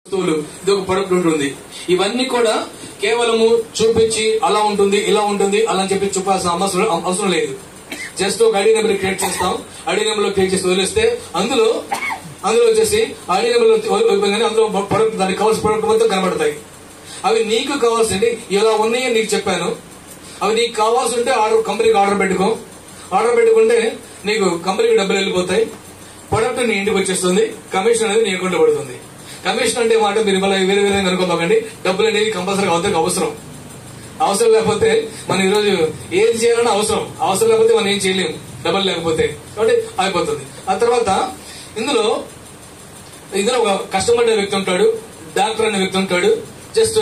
వస్తువులు ఇది ఒక ప్రొడక్ట్ ఉంటుంది. ఇవన్నీ కూడా కేవలము చూపించి అలా ఉంటుంది ఇలా ఉంటుంది అలా అని చెప్పి చూపాల్సిన అవసరం లేదు. జస్ట్ ఒక ఐడి నెంబర్ క్రియేట్ చేస్తాం. ఐడి నెంబర్ లో క్రియేట్ చేసి వదిలేస్తే అందులో వచ్చేసి ఐడి నెంబర్ అందులో ప్రొడక్ట్ దానికి కావాల్సిన ప్రొడక్ట్ మొత్తం కనబడతాయి. అవి నీకు కావాల్సింది ఇలా ఉన్నాయని నీకు చెప్పాను. అవి నీకు కావాల్సి ఉంటే కంపెనీకి ఆర్డర్ పెట్టుకో. ఆర్డర్ పెట్టుకుంటే నీకు కంపెనీకి డబ్బులు వెళ్ళిపోతాయి. ప్రొడక్ట్ నీ ఇంటికి వచ్చేస్తుంది. కమిషన్ అనేది నీ అకౌంట్ పడుతుంది. కమిషన్ అంటే మాట మీరు వేరే వేరే అనుకోమాకండి. డబ్బులు అనేది కంపల్సరీ అవసరం లేకపోతే మనం ఈరోజు ఏది చేయాలన్నా అవసరం లేకపోతే మనం ఏం చేయలేము డబ్బులు లేకపోతే. కాబట్టి అయిపోతుంది. ఆ తర్వాత ఇందులో ఒక కస్టమర్ అనే వ్యక్తి ఉంటాడు, డాక్టర్ అనే వ్యక్తి ఉంటాడు, జస్ట్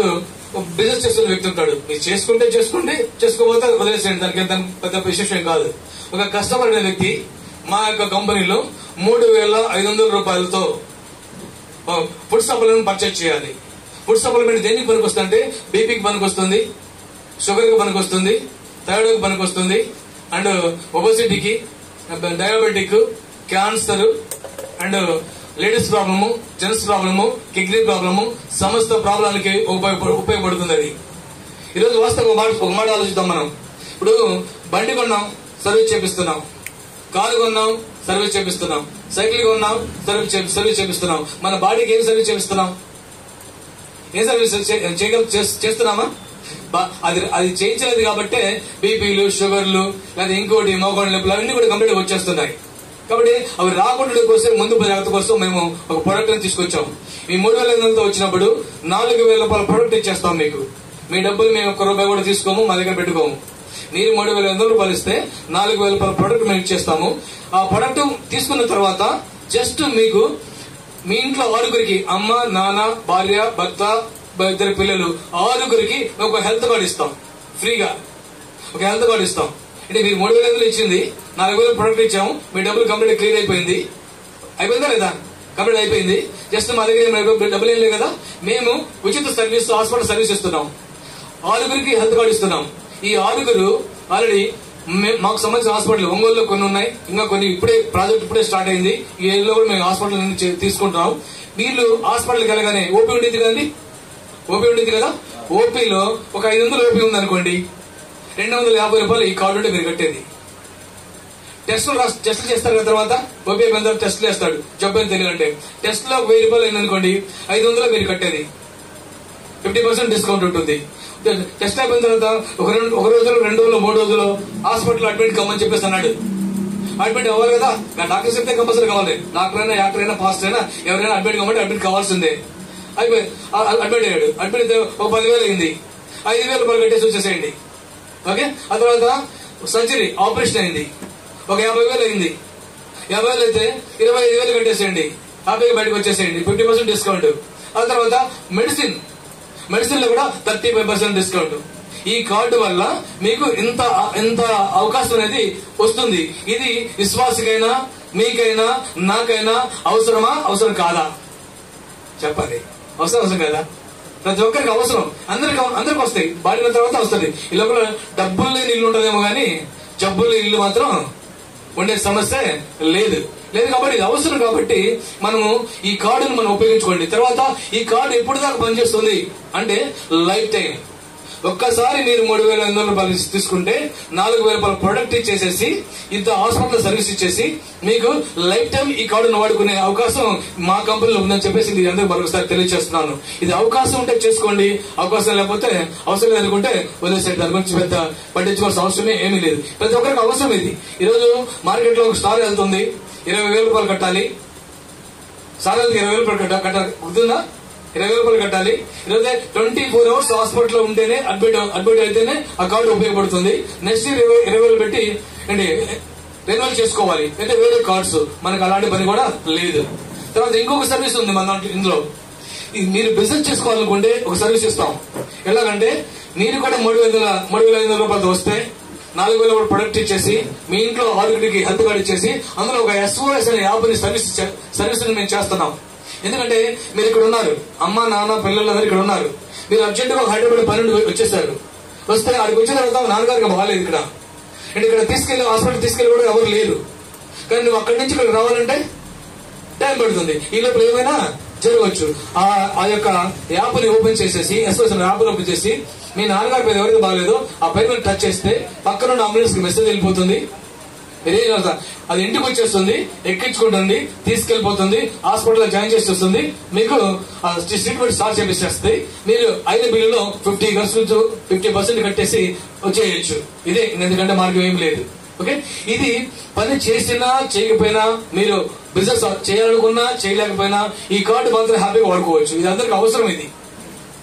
బిజినెస్ చేస్తున్న వ్యక్తి ఉంటాడు. మీరు చేసుకోండి, చేసుకోకపోతే వదిలేసేయండి. దానికి పెద్ద విశేషం కాదు. ఒక కస్టమర్ అనే వ్యక్తి మా యొక్క కంపెనీలో 3,500 రూపాయలతో ఫుడ్ సప్లిమెంట్ పర్చేజ్ చేయాలి. ఫుడ్ సప్లిమెంట్ దేనికి పనికి వస్తుంది అంటే బీపీకి పనికి వస్తుంది, షుగర్ కి పనికి వస్తుంది, థైరాయిడ్ కి పనికి వస్తుంది, అండ్ ఒబెసిటీకి, diabetic, cancer and ladies problem, gents problem, kidney problem, సమస్త ప్రాబ్లాలకి ఉపయోగపడుతుంది. అది ఈరోజు వాస్తవంగా ఒక మాట ఆలోచిద్దాం. మనం ఇప్పుడు బండి కొన్నాం, సర్వీస్ చేపిస్తున్నాం. కారు కొన్నాం, సర్వీస్ చేపిస్తున్నాం. సైకిల్ కొన్నాం, సర్వీస్ చేపిస్తున్నాం. మన బాడీకి ఏం సర్వీస్ చేపిస్తున్నాం? ఏం సర్వీస్ చేస్తున్నామా? అది చేయించలేదు కాబట్టే బీపీలు, షుగర్లు, లేదా ఇంకోటి మోకాళ్ళ నొప్పులు అవన్నీ కూడా కంప్లీట్ వచ్చేస్తున్నాయి. కాబట్టి అవి రాకుండా కోసం ముందు జాగ్రత్త కోసం మేము ఒక ప్రొడక్ట్ తీసుకొచ్చాం. ఈ 3,500తో వచ్చినప్పుడు 4,000 రూపాయల ప్రొడక్ట్ ఇచ్చేస్తాం మీకు. మీ డబ్బులు మేము ₹1 కూడా తీసుకోము, మా దగ్గర పెట్టుకోము. మీరు 3,500 రూపాయలు ఇస్తే 4,000 రూపాయల ప్రొడక్ట్ మేము ఇచ్చేస్తాము. ఆ ప్రొడక్ట్ తీసుకున్న తర్వాత జస్ట్ మీకు మీ ఇంట్లో 6గురికి అమ్మ, నాన్న, భార్య, భర్త, 2 పిల్లలు 6గురికి ఒక హెల్త్ కార్డు ఇస్తాం. ఫ్రీగా ఒక హెల్త్ కార్డు ఇస్తాం. అంటే మీరు 3,500 ఇచ్చింది, 4,000 ప్రొడక్ట్ ఇచ్చాము. మీ డబ్బులు కంప్లీట్ క్లియర్ అయిపోయిందా లేదా? కంప్లీట్ అయిపోయింది. జస్ట్ మా దగ్గర డబ్బులు ఏం లేదు కదా. మేము ఉచిత సర్వీస్, హాస్పిటల్ సర్వీస్ ఇస్తున్నాం. 6గురికి హెల్త్ కార్డు ఇస్తున్నాం. ఈ 6గురు ఆల్రెడీ మాకు సంబంధించిన హాస్పిటల్ ఒంగోలులో కొన్ని ఉన్నాయి, ఇంకా కొన్ని ప్రాజెక్ట్ ఇప్పుడే స్టార్ట్ అయింది. ఈ ఏరియాలో కూడా మేము హాస్పిటల్ నుంచి తీసుకుంటున్నాం. వీళ్ళు హాస్పిటల్కి వెళ్ళగానే ఓపీ ఉండేది కదండి, ఓపీ ఉండేది కదా. ఓపీలో ఒక 500 ఓపీ ఉంది అనుకోండి, 250 రూపాయలు ఈ కార్డు ఉంటే మీరు కట్టేది. టెస్టులు చేస్తారు కదా. తర్వాత ఓపీ అయిపోయిన టెస్టులు వేస్తాడు, జబ్బు అని తెలియాలంటే. టెస్ట్ లో 1,000 రూపాయలు అయిందనుకోండి, 500 మీరు కట్టేది. 50% డిస్కౌంట్ ఉంటుంది. టెస్ట్ అయిపోయిన తర్వాత ఒక రోజులో, 2 రోజులు, 3 రోజులు హాస్పిటల్ అడ్మిట్ కమ్మని చెప్పేసి అన్నాడు. అడ్మిట్ అవ్వాలి కదా. డాక్టర్ చెప్తే కంపల్సరీ కావాలి. డాక్టర్ అయినా, యాక్టర్ అయినా, పాస్టర్ అయినా ఎవరైనా అడ్మిట్ కమ్మంటే అడ్మిట్ కావాల్సిందే. అయిపోయి అడ్మిట్ అయ్యాడు. అడ్మిట్ అయితే ఒక 10,000 అయింది. 5,000 రూపాయలు కట్టేసి వచ్చేసేయండి. ఓకే. ఆ తర్వాత సర్జరీ, ఆపరేషన్ అయింది, ఒక 50,000 అయింది. 50,000 అయితే 25,000 కట్టేసేయండి. హ్యాపీగా బయటకు వచ్చేసేయండి. 50% డిస్కౌంట్. ఆ తర్వాత మెడిసిన్ లో కూడా 35% డిస్కౌంట్. ఈ కార్డు వల్ల మీకు ఇంత అవకాశం అనేది వస్తుంది. ఇది విశ్వాసికైనా, మీకైనా, నాకైనా అవసరం కాదా? చెప్పండి. అవసరం కదా. ప్రతి ఒక్కరికి అవసరం. అందరికి వస్తాయి. బాడిన తర్వాత వస్తుంది. ఈ లోపల డబ్బులు లేని ఇల్లు ఉంటుందేమో కానీ జబ్బులు ఇల్లు మాత్రం ఉండే సమస్య లేదు. కాబట్టి ఇది అవసరం. కాబట్టి మనము ఈ కార్డును మనం ఉపయోగించుకోండి. తర్వాత ఈ కార్డు ఎప్పుడు దాకా పనిచేస్తుంది అంటే లైఫ్ టైం. ఒక్కసారి మీరు 3,500 రూపాయలు తీసుకుంటే 4,000 రూపాయల ప్రొడక్ట్ ఇచ్చేసేసి ఇంత హాస్పిటల్ సర్వీస్ ఇచ్చేసి మీకు లైఫ్ టైం ఈ కార్డును వాడుకునే అవకాశం మా కంపెనీలో ఉందని చెప్పేసి ఇది అందరూ మరొకసారి తెలియజేస్తున్నాను. ఇది అవకాశం ఉంటే చేసుకోండి, అవకాశం లేకపోతే అవసరం లేదనుకుంటే వదిలేసేయండి. దాని గురించి పెద్ద పట్టించుకోవాల్సిన అవసరమే ఏమీ లేదు. ప్రతి ఒక్కరికి అవసరం ఇది. ఈరోజు మార్కెట్ లో ఒక స్టార్ వెళ్తుంది, 20,000 రూపాయలు కట్టాలి. సారాలకి 20,000 రూపాయలు కట్టాలి. గుర్తుందా? 20,000 రూపాయలు కట్టాలి. ఈరోజు 24 అవర్స్ హాస్పిటల్లో ఉంటేనే అడ్మిట్ అయితేనే ఆ కార్డు ఉపయోగపడుతుంది. నెక్స్ట్ 20,000 పెట్టి రెన్యువల్ చేసుకోవాలి. అయితే వేరే కార్డ్స్ మనకు అలాంటి పని కూడా లేదు. తర్వాత ఇంకొక సర్వీస్ ఉంది మన దాంట్లో. ఇందులో మీరు బిజినెస్ చేసుకోవాలనుకుంటే ఒక సర్వీస్ ఇస్తాం. ఎలాగంటే మీరు కూడా 3,500 రూపాయలతో వస్తే 4,000 రూపాయలు ప్రొడక్ట్ ఇచ్చేసి మీ ఇంట్లో 6గురికి హెల్త్ కార్డు ఇచ్చేసి అందులో ఒక SOS అనే యాప్ సర్వీస్ మేము చేస్తున్నాం. ఎందుకంటే మీరు ఇక్కడ ఉన్నారు, అమ్మ, నాన్న, పిల్లలందరూ ఇక్కడ ఉన్నారు. మీరు అర్జెంటుగా హైదరాబాద్ పని వచ్చేసారు. వస్తే అక్కడికి వచ్చిన తర్వాత నాన్నగారికి బాగాలేదు ఇక్కడ, అంటే ఇక్కడ తీసుకెళ్లి హాస్పిటల్ తీసుకెళ్లి కూడా ఎవరు లేరు. కానీ నువ్వు అక్కడి నుంచి ఇక్కడ రావాలంటే టైం పడుతుంది. ఈ లోపల ఏమైనా జరగవచ్చు. ఆ యొక్క యాప్ ని ఓపెన్ చేసేసి ఎస్ఓఎస్ యాప్ ఓపెన్ చేసి మీ నాన్నగారి పేరు ఎవరైతే బాగలేదో ఆ పేరు మీద టచ్ చేస్తే పక్కన అంబులెన్స్ కి మెసేజ్ వెళ్ళిపోతుంది. అది ఇంటికి వచ్చేస్తుంది, ఎక్కించుకుంటుంది, తీసుకెళ్లిపోతుంది, హాస్పిటల్లో జాయిన్ చేసి వస్తుంది, మీకు ట్రీట్మెంట్ స్టార్ట్ చేపిస్తుంది. మీరు అయిన బిల్లులో 50% కట్టేసి వచ్చేయచ్చు. ఇదే, ఎందుకంటే మార్గం ఏం లేదు. ఓకే, ఇది పని చేసినా చేయకపోయినా, మీరు బిజినెస్ చేయాలనుకున్నా చేయలేకపోయినా ఈ కార్డు మాత్రం హ్యాపీగా వాడుకోవచ్చు. ఇది అందరికి అవసరం. ఇది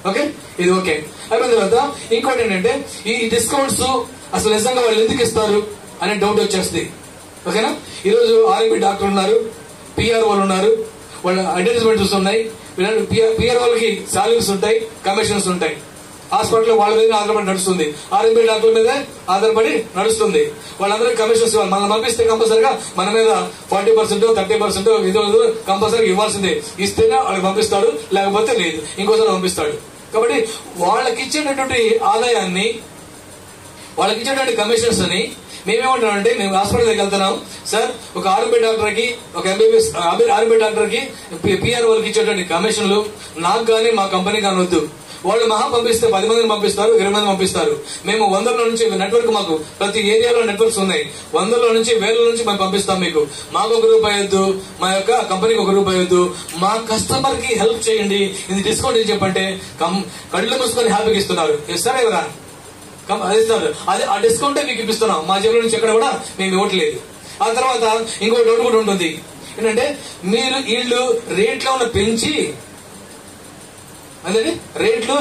ఓకే, ఇది ఓకే. అయిపోయిన తర్వాత ఇంకోటి ఏంటంటే, ఈ డిస్కౌంట్స్ అసలు నిజంగా వాళ్ళు ఎందుకు ఇస్తారు అనే డౌట్ వచ్చేస్తుంది. ఓకేనా, ఈరోజు ఆర్ఎంపీ డాక్టర్ ఉన్నారు, పిఆర్ వాళ్ళు ఉన్నారు, వాళ్ళ అడ్వర్టైజ్మెంట్స్ ఉన్నాయి. పిఆర్ వాళ్ళకి సాలరీస్ ఉంటాయి, కమిషన్స్ ఉంటాయి. హాస్పిటల్ వాళ్ళ మీద ఆధారపడి నడుస్తుంది, ఆర్ఎంపీ డాక్టర్ మీద ఆధారపడి నడుస్తుంది. వాళ్ళందరికీ కమిషన్స్ ఇవ్వాలి. మనం పంపిస్తే కంపల్సరిగా మన మీద 40%, 30% ఏదో కంపల్సరీ ఇవ్వాల్సిందే. ఇస్తేనే వాళ్ళకి పంపిస్తాడు, లేకపోతే లేదు, ఇంకోసారి పంపిస్తాడు. కాబట్టి వాళ్ళకి ఇచ్చేటటువంటి ఆదాయాన్ని, వాళ్ళకి ఇచ్చేటువంటి కమిషన్స్ అని మేమేమంటున్నామంటే, మేము హాస్పిటల్ దగ్గరికి వెళ్తున్నాం సార్, ఒక ఆర్ఎంపీ డాక్టర్ కి, ఒక ఎంబీబీఎస్ ఆర్ఎంపీ డాక్టర్ కి పిఆర్ వాళ్ళకి ఇచ్చేటువంటి కమిషన్లు నాకు కానీ మా కంపెనీ కానీ వద్దు. వాళ్ళు మహా పంపిస్తే 10 మందిని పంపిస్తారు, 20 మంది పంపిస్తారు. మేము 100లో నుంచి నెట్వర్క్, మాకు ప్రతి ఏరియాలో నెట్వర్క్స్ ఉన్నాయి, 100లో నుంచి 1000 నుంచి మేము పంపిస్తాం. మీకు మాకు ₹1 వద్దు, మా యొక్క కంపెనీకి ₹1 వద్దు, మా కస్టమర్ కి హెల్ప్ చేయండి, ఇది డిస్కౌంట్ అని చెప్పంటే కళ్ళు మూసుకొని హ్యాపీగా ఇస్తున్నారు. ఇస్తారా ఎవరా? అది ఇస్తారు. అది ఆ డిస్కౌంటే మీకు ఇప్పిస్తున్నాం, మా జేబులో నుంచి ఎక్కడ కూడా మేము ఇవ్వట్లేదు. ఆ తర్వాత ఇంకో డౌట్ కూడా ఉంటుంది ఏంటంటే, మీరు వీళ్ళు రేట్లో ఉన్న పెంచి, అదే రేట్లు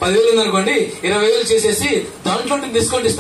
10,000 ఉందనుకోండి, 20,000 చేసేసి దాంట్లో డిస్కౌంట్ ఇస్తారు.